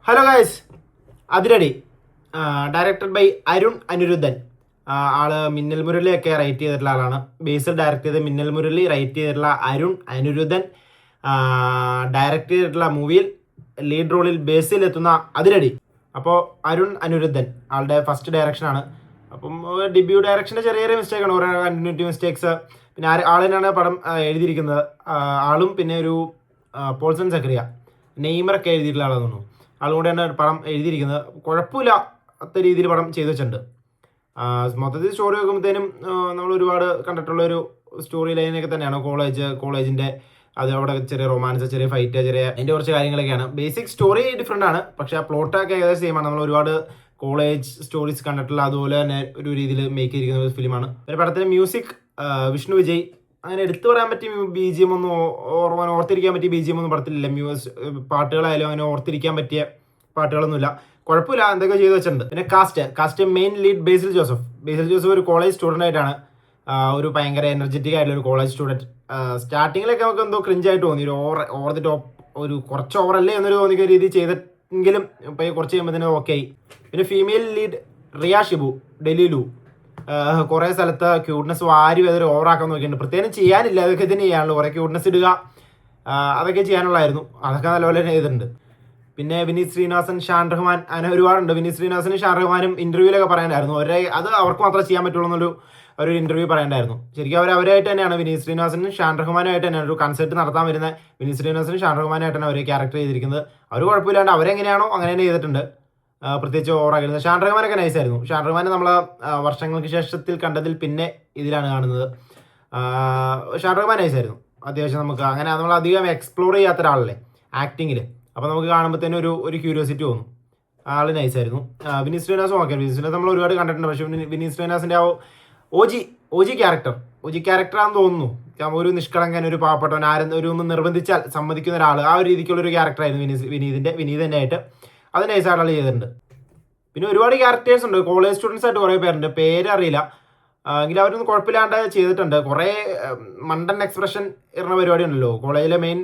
Hello guys, Athiradi directed by Arun Anirudhan. ആള് മിന്നൽ മുരളിയൊക്കെ right ചെയ്തിട്ടുള്ള ആളാണ്. ബേസിൽ ഡയറക്റ്റ് ചെയ്ത് മിന്നൽ മുരളി റൈറ്റ് ചെയ്തിട്ടുള്ള അരുൺ അനിരുദ്ധൻ ഡയറക്റ്റ് ചെയ്തിട്ടുള്ള മൂവിയിൽ ലീഡ് റോളിൽ ബേസിൽ എത്തുന്ന അതിരടി. അപ്പോൾ അരുൺ അനിരുദ്ധൻ ആളുടെ ഫസ്റ്റ് ഡയറക്ഷനാണ്. അപ്പം ഡെബ്യൂ ഡയറക്ഷൻ്റെ ചെറിയ ചെറിയ മിസ്റ്റേക്കാണ്, കുറേ കണ്ടിന്യൂറ്റി മിസ്റ്റേക്സ്. പിന്നെ ആളിനാണ് പടം എഴുതിയിരിക്കുന്നത്. ആളും പിന്നെ ഒരു പോൾസൺ സക്രിയ നെയ്മറൊക്കെ എഴുതിയിട്ടുള്ള ആളാണെന്ന് തോന്നുന്നു. ആളുകൂടെയാണ് പടം എഴുതിയിരിക്കുന്നത്. കുഴപ്പമില്ലാത്ത രീതിയിൽ പടം ചെയ്തു വെച്ചിട്ടുണ്ട്. മൊത്തത്തിൽ സ്റ്റോറി വെക്കുമ്പോഴത്തേനും നമ്മൾ ഒരുപാട് കണ്ടിട്ടുള്ളൊരു സ്റ്റോറി ലൈനൊക്കെ തന്നെയാണ്. കോളേജിൻ്റെ അത് അവിടെ ചെറിയ റൊമാൻസ്, ചെറിയ ഫൈറ്റ്, ചെറിയ അതിൻ്റെ കുറച്ച് കാര്യങ്ങളൊക്കെയാണ്. ബേസിക് സ്റ്റോറി ഡിഫറെൻ്റ് ആണ്, പക്ഷേ ആ പ്ലോട്ടൊക്കെ ഏകദേശം സെയിമാണ്. നമ്മൾ ഒരുപാട് കോളേജ് സ്റ്റോറീസ് കണ്ടിട്ടുള്ള അതുപോലെ തന്നെ ഒരു രീതിയിൽ മേക്ക് ചെയ്തിരിക്കുന്ന ഒരു ഫിലിമാണ്. പിന്നെ പടത്തിൻ്റെ മ്യൂസിക് വിഷ്ണു വിജയ്. അങ്ങനെ എടുത്തു പറയാൻ പറ്റിയ ബി ജി എം ഒന്നും ഓർത്തിരിക്കാൻ പറ്റിയ ബി ജി എം ഒന്നും പടത്തിലില്ല. പാട്ടുകളായാലും അങ്ങനെ ഓർത്തിരിക്കാൻ പറ്റിയ പാട്ടുകളൊന്നുമില്ല. കുഴപ്പമില്ല, എന്തൊക്കെ ചെയ്തു വെച്ചിട്ടുണ്ട്. പിന്നെ കാസ്റ്റ് മെയിൻ ലീഡ് ബേസിൽ ജോസഫ് ഒരു കോളേജ് സ്റ്റുഡൻ്റ് ആയിട്ടാണ്. ഒരു ഭയങ്കര എനർജറ്റിക് ആയിട്ടുള്ള ഒരു കോളേജ് സ്റ്റുഡൻറ്റ്. സ്റ്റാർട്ടിങ്ങിലൊക്കെ നമുക്ക് എന്തോ ക്രിഞ്ചായിട്ട് തോന്നി, ഒരു ഓവർ ദി ടോപ്പ്, ഒരു കുറച്ച് ഓവറല്ലേ എന്നൊരു തോന്നിക്കുന്ന രീതി ചെയ്തെങ്കിലും ഇപ്പോൾ കുറച്ച് കഴിയുമ്പോൾ തന്നെ ഓക്കെ ആയി. പിന്നെ ഫീമെയിൽ ലീഡ് റിയ ഷിബു ഡെലിലു. കുറേ സ്ഥലത്ത് ക്യൂട്ട്നെസ് വാരി അതൊരു ഓവറാക്കാൻ നോക്കിയിട്ടുണ്ട്. പ്രത്യേകം ചെയ്യാനില്ല, അതൊക്കെ തന്നെ ചെയ്യാനുള്ളൂ. കുറേ ക്യൂട്ട്നെസ് ഇടുക, അതൊക്കെ ചെയ്യാനുള്ളായിരുന്നു. അതൊക്കെ നല്ലപോലെ തന്നെ ചെയ്തിട്ടുണ്ട്. പിന്നെ വിനീത് ശ്രീനിവാസൻ, ഷാൻ റഹ്മാൻ, അങ്ങനെ ഒരുപാടുണ്ട്. വിനീത് ശ്രീനിവാസനും ഷാൻ റഹ്മാനും ഇൻ്റർവ്യൂലൊക്കെ പറയണ്ടായിരുന്നു. അത് അവർക്ക് മാത്രമേ ചെയ്യാൻ പറ്റുള്ളൂ ഒരു ഇൻ്റർവ്യൂ പറയണ്ടായിരുന്നു. ശരിക്കും അവരായിട്ട് തന്നെയാണ് വിനീത് ശ്രീനിവാസനും ഷാൻ റഹ്മാനുമായിട്ട് തന്നെയാണ് ഒരു കൺസെർട്ട് നടത്താൻ വരുന്ന വിനീത് ശ്രീനിവാസനും ഷാൻ റഹ്മാനായിട്ടാണ് അവർ ക്യാരക്ടർ ചെയ്തിരിക്കുന്നത്. അവർ കുഴപ്പമില്ലാണ്ട് അവരെങ്ങനെയാണോ അങ്ങനെ തന്നെ ചെയ്തിട്ടുണ്ട്. പ്രത്യേകിച്ച് ഓവറാക്കുന്നത്. ഷാൻ റഹ്മാനൊക്കെ നൈസായിരുന്നു. ഷാൻ റഹ്മാനെ നമ്മൾ വർഷങ്ങൾക്ക് ശേഷത്തിൽ കണ്ടതിൽ പിന്നെ ഇതിലാണ് കാണുന്നത്. ഷാൻ റഹ്മാൻ നൈസായിരുന്നു അത്യാവശ്യം. നമുക്ക് അങ്ങനെ നമ്മൾ അധികം എക്സ്പ്ലോർ ചെയ്യാത്ത ഒരാളല്ലേ ആക്ടിങ്ങിൽ. അപ്പോൾ നമുക്ക് കാണുമ്പോൾ തന്നെ ഒരു ക്യൂരിയോസിറ്റി തോന്നും. ആൾ നൈസായിരുന്നു. വിനീത് ശ്രീനിവാസും ഓക്കെ. വിനീത് ശ്രീനിവാസ് നമ്മൾ ഒരുപാട് കണ്ടിട്ടുണ്ട്. പക്ഷേ വിനീത് ശ്രീനിവാസിൻ്റെ ആ ഒ ജി ക്യാരക്ടറാണെന്ന് തോന്നുന്നു. ഒരു നിഷ്കളങ്കൻ, ഒരു പാവപ്പെട്ടവൻ, ഒന്നും നിർബന്ധിച്ചാൽ സമ്മതിക്കുന്ന ഒരാൾ, ആ ഒരു രീതിക്കുള്ളൊരു ക്യാരക്ടറായിരുന്നു വിനീത് തന്നെ ആയിട്ട്. അത് നൈസായിട്ടുള്ള ചെയ്തിട്ടുണ്ട്. പിന്നെ ഒരുപാട് ക്യാരക്ടേഴ്സ് ഉണ്ട്. കോളേജ് സ്റ്റുഡൻസ് ആയിട്ട് കുറേ പേരുണ്ട്, പേരറിയില്ല. എങ്കിലും അവരൊന്നും കുഴപ്പമില്ലാണ്ട് ചെയ്തിട്ടുണ്ട്. കുറേ മണ്ടൻ എക്സ്പ്രഷൻ ഇടുന്ന പരിപാടി ഉണ്ടല്ലോ. കോളേജിലെ മെയിൻ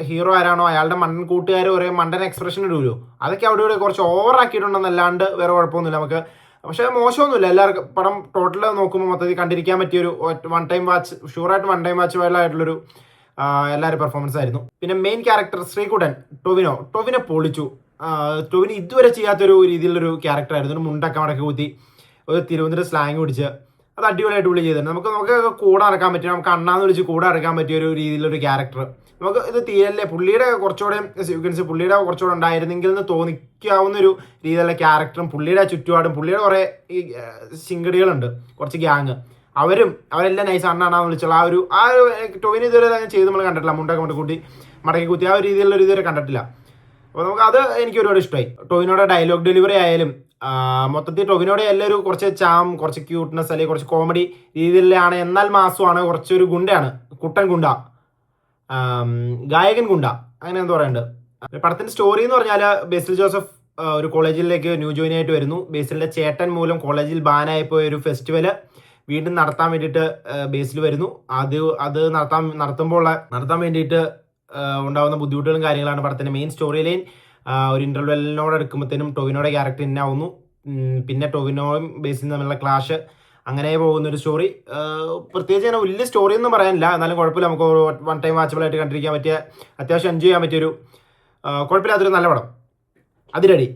ഹീറോ ആരാണോ അയാളുടെ മണ്ടൻ കൂട്ടുകാർ കുറേ മണ്ടൻ എക്സ്പ്രഷൻ ഇടുമല്ലോ. അതൊക്കെ അവിടെ ഇവിടെ കുറച്ച് ഓവറാക്കിയിട്ടുണ്ടെന്നല്ലാണ്ട് വേറെ കുഴപ്പമൊന്നുമില്ല നമുക്ക്. പക്ഷേ മോശമൊന്നുമില്ല. എല്ലാവർക്കും പടം ടോട്ടൽ നോക്കുമ്പോൾ മൊത്തത്തിൽ കണ്ടിരിക്കാൻ പറ്റിയൊരു വൺ ടൈം വാച്ച് ആയിട്ടുള്ളൊരു എല്ലാവരും പെർഫോമൻസ് ആയിരുന്നു. പിന്നെ മെയിൻ ക്യാരക്ടർ ശ്രീകുട്ടൻ ടൊവിനോ പൊളിച്ചു. ടൊവിനോ ഇതുവരെ ചെയ്യാത്തൊരു രീതിയിലുള്ളൊരു ക്യാരക്ടറായിരുന്നു. ഒരു മുണ്ടൊക്കെ മടക്കി കുത്തി ഒരു തിരുവനന്തപുരം സ്ലാങ് പിടിച്ച് അത് അടിപൊളിയായിട്ട് പുള്ളി ചെയ്തിട്ടുണ്ട്. നമുക്ക് കൂടെ നടക്കാൻ പറ്റിയ, നമുക്ക് അണ്ണാന്ന് വിളിച്ച് കൂടെ നടക്കാൻ പറ്റിയ ഒരു രീതിയിലൊരു ക്യാരക്ടർ. നമുക്ക് ഇത് തീരല്ലേ പുള്ളിയുടെ കുറച്ചുകൂടെ സീക്വൻസ് പുള്ളിയുടെ കുറച്ചുകൂടെ ഉണ്ടായിരുന്നെങ്കിൽ എന്ന് തോന്നിക്കാവുന്ന ഒരു രീതിയിലുള്ള ക്യാരക്ടറും പുള്ളിയുടെ ചുറ്റുപാടും. പുള്ളിയുടെ കുറേ ഈ ശിങ്കടികളുണ്ട്, കുറച്ച് ഗ്യാങ്, അവരെല്ലാം നൈസ് അണ്ണാണെന്ന് വിളിച്ചുള്ള ആ ഒരു ടൊവിനോ ഇതുവരെ അങ്ങനെ ചെയ്ത് നമ്മൾ കണ്ടിട്ടില്ല. മുണ്ടൊക്കെ മടക്കി കുത്തി ആ ഒരു രീതിയിലുള്ള ഒരു ഇതുവരെ കണ്ടിട്ടില്ല. അപ്പോൾ നമുക്ക് അത് എനിക്ക് ഒരുപാട് ഇഷ്ടമായി. ടൊവിനോയുടെ ഡയലോഗ് ഡെലിവറി ആയാലും മൊത്തത്തിൽ ടൊവിനോയുടെ എല്ലാവരും കുറച്ച് കുറച്ച് ക്യൂട്ട്നെസ് അല്ലെങ്കിൽ കുറച്ച് കോമഡി രീതിയിലാണ്. എന്നാൽ മാസമാണ്, കുറച്ചൊരു ഗുണ്ടയാണ്, കുട്ടൻ ഗുണ്ട, ഗായകൻ ഗുണ്ട, അങ്ങനെ എന്താ പറയുന്നുണ്ട്. പടത്തിൻ്റെ സ്റ്റോറി എന്ന് പറഞ്ഞാൽ ബേസിൽ ജോസഫ് ഒരു കോളേജിലേക്ക് ന്യൂ ജോയിൻ ആയിട്ട് വരുന്നു. ബേസിലിൻ്റെ ചേട്ടൻ മൂലം കോളേജിൽ ബാനായി പോയ ഒരു ഫെസ്റ്റിവൽ വീണ്ടും നടത്താൻ വേണ്ടിയിട്ട് ബേസിൽ വരുന്നു. അത് നടത്താൻ വേണ്ടിയിട്ട് ഉണ്ടാകുന്ന ബുദ്ധിമുട്ടുകളും കാര്യങ്ങളാണ് പടത്തിൻ്റെ മെയിൻ സ്റ്റോറി ലൈൻ. ഒരു ഇൻ്റർവെല്ലിനോട് എടുക്കുമ്പോഴത്തേനും ടൊവിനോയുടെ ക്യാരക്ടർ ഇന്നാവുന്നു. പിന്നെ ടൊവിനോയും ബേസിൽ തമ്മിലുള്ള ക്ലാഷ്, അങ്ങനെ പോകുന്നൊരു സ്റ്റോറി. പ്രത്യേകിച്ച് അങ്ങനെ വലിയ സ്റ്റോറി ഒന്നും പറയാനില്ല, എന്നാലും കുഴപ്പമില്ല. നമുക്ക് വൺ ടൈം വാച്ചബിളായിട്ട് കണ്ടിരിക്കാൻ പറ്റിയ, അത്യാവശ്യം എൻജോയ് ചെയ്യാൻ പറ്റിയൊരു കുഴപ്പമില്ലാത്തൊരു നല്ല പടം അതിരടി.